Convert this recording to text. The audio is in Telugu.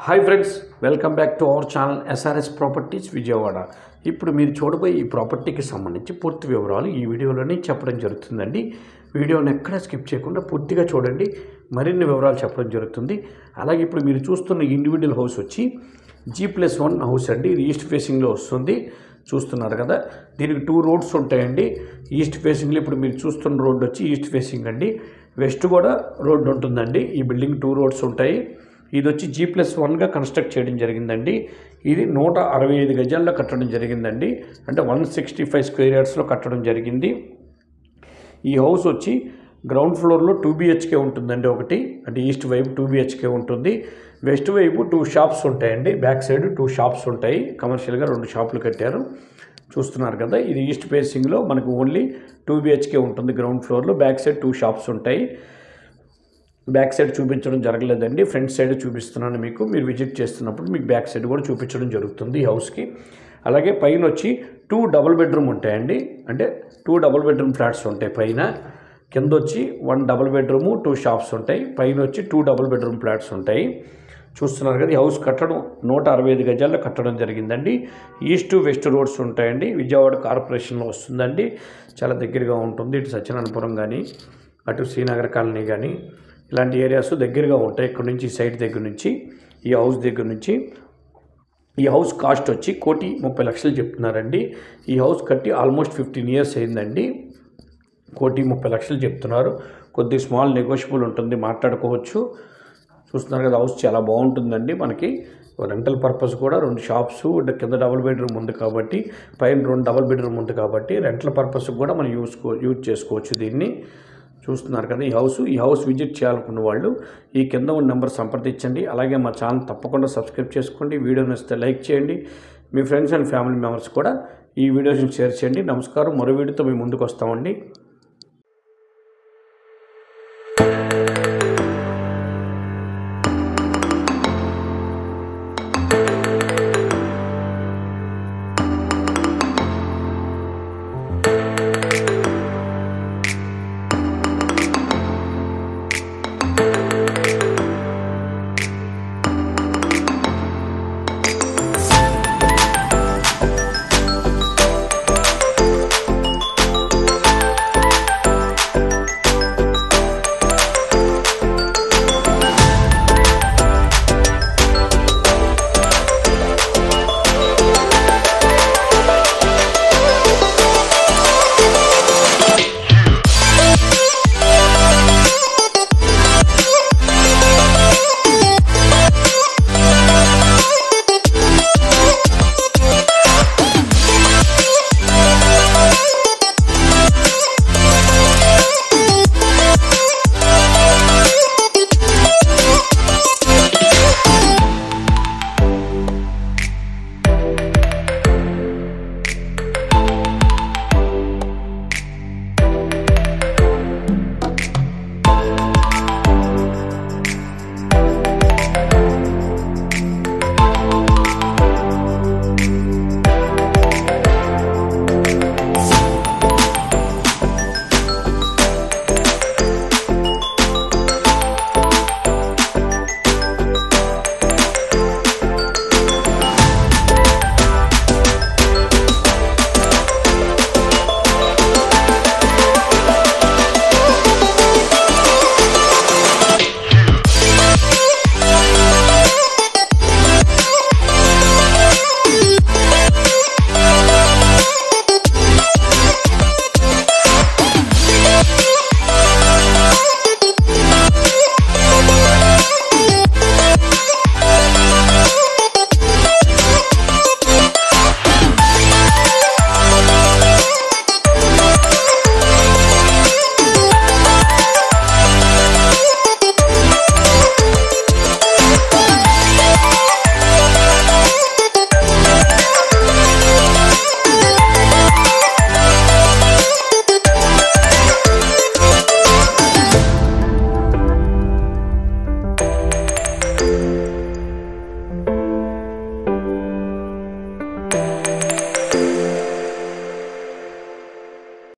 Hi friends, welcome back to our channel SRS properties Vijayawada. ఇప్పుడు మీరు చూడబోయే ఈ ప్రాపర్టీకి సంబంధించి పూర్తి వివరాలు ఈ వీడియోలోనే చెప్పడం జరుగుతుందండి. వీడియోని ఎక్కడ స్కిప్ చేయకుండా పూర్తిగా చూడండి, మరిన్ని వివరాలు చెప్పడం జరుగుతుంది. అలాగే ఇప్పుడు మీరు చూస్తున్న ఇండివిజువల్ హౌస్ వచ్చి G+1 హౌస్ అండి. ఇది ఈస్ట్ ఫేసింగ్లో వస్తుంది, చూస్తున్నారు కదా. దీనికి 2 రోడ్స్ ఉంటాయండి ఈస్ట్ ఫేసింగ్లో. ఇప్పుడు మీరు చూస్తున్న రోడ్డు వచ్చి ఈస్ట్ ఫేసింగ్ అండి. వెస్ట్ కూడా రోడ్డు ఉంటుందండి. ఈ బిల్డింగ్ 2 రోడ్స్ ఉంటాయి. ఇది వచ్చి G+1గా కన్స్ట్రక్ట్ చేయడం జరిగిందండి. ఇది 165 గజాల్లో కట్టడం జరిగిందండి. అంటే 165 స్క్వేర్ యార్డ్స్లో కట్టడం జరిగింది. ఈ హౌస్ వచ్చి గ్రౌండ్ ఫ్లోర్లో 2 BHK ఉంటుందండి. ఒకటి అంటే ఈస్ట్ వైపు 2 BHK ఉంటుంది. వెస్ట్ వైపు 2 షాప్స్ ఉంటాయండి. బ్యాక్ సైడ్ 2 షాప్స్ ఉంటాయి. కమర్షియల్గా 2 షాపులు కట్టారు, చూస్తున్నారు కదా. ఇది ఈస్ట్ ఫేసింగ్లో మనకు ఓన్లీ 2 BHK ఉంటుంది గ్రౌండ్ ఫ్లోర్లో. బ్యాక్ సైడ్ 2 షాప్స్ ఉంటాయి. బ్యాక్ సైడ్ చూపించడం జరగలేదండి, ఫ్రంట్ సైడ్ చూపిస్తున్నాను మీకు. మీరు విజిట్ చేస్తున్నప్పుడు మీకు బ్యాక్ సైడ్ కూడా చూపించడం జరుగుతుంది ఈ హౌస్కి. అలాగే పైన వచ్చి 2 డబుల్ బెడ్రూమ్ ఉంటాయండి. అంటే 2 డబుల్ బెడ్రూమ్ ఫ్లాట్స్ ఉంటాయి పైన. కింద వచ్చి 1 డబుల్ బెడ్రూము 2 షాప్స్ ఉంటాయి. పైన వచ్చి 2 డబుల్ బెడ్రూమ్ ఫ్లాట్స్ ఉంటాయి, చూస్తున్నారు కదా. ఈ హౌస్ కట్టడం 165 గజాల్లో కట్టడం జరిగిందండి. ఈస్ట్ వెస్ట్ రోడ్స్ ఉంటాయండి. విజయవాడ కార్పొరేషన్లో వస్తుందండి. చాలా దగ్గరగా ఉంటుంది. ఇటు సత్యనారాయణపురం కానీ, అటు శ్రీనగర్ కాలనీ కానీ, ఇలాంటి ఏరియాస్ దగ్గరగా ఉంటాయి. ఇక్కడ నుంచి సైట్ దగ్గర నుంచి, ఈ హౌస్ దగ్గర నుంచి. ఈ హౌస్ కాస్ట్ వచ్చి 1,30,00,000 చెప్తున్నారండి. ఈ హౌస్ కట్టి ఆల్మోస్ట్ 15 ఇయర్స్ అయిందండి. 1,30,00,000 చెప్తున్నారు. కొద్ది స్మాల్ నెగోషియబుల్ ఉంటుంది, మాట్లాడుకోవచ్చు. చూస్తున్నారు కదా, హౌస్ చాలా బాగుంటుందండి. మనకి రెంటల్ పర్పస్ కూడా 2 షాప్స్, కింద డబుల్ బెడ్రూమ్ ఉంది కాబట్టి, పైన 2 డబుల్ బెడ్రూమ్ ఉంది కాబట్టి రెంటల్ పర్పస్ కూడా మనం యూజ్ చేసుకోవచ్చు దీన్ని. చూస్తున్నారు కదా ఈ హౌస్ విజిట్ చేయాలనుకున్న వాళ్ళు ఈ కింద ఉన్న నెంబర్ సంప్రదించండి. అలాగే మా ఛానల్ తప్పకుండా సబ్స్క్రైబ్ చేసుకోండి. వీడియో నచ్చితే లైక్ చేయండి. మీ ఫ్రెండ్స్ అండ్ ఫ్యామిలీ మెంబర్స్ కూడా ఈ వీడియోస్ని షేర్ చేయండి. నమస్కారం, మరో వీడియోతో మీ ముందుకు వస్తామండి.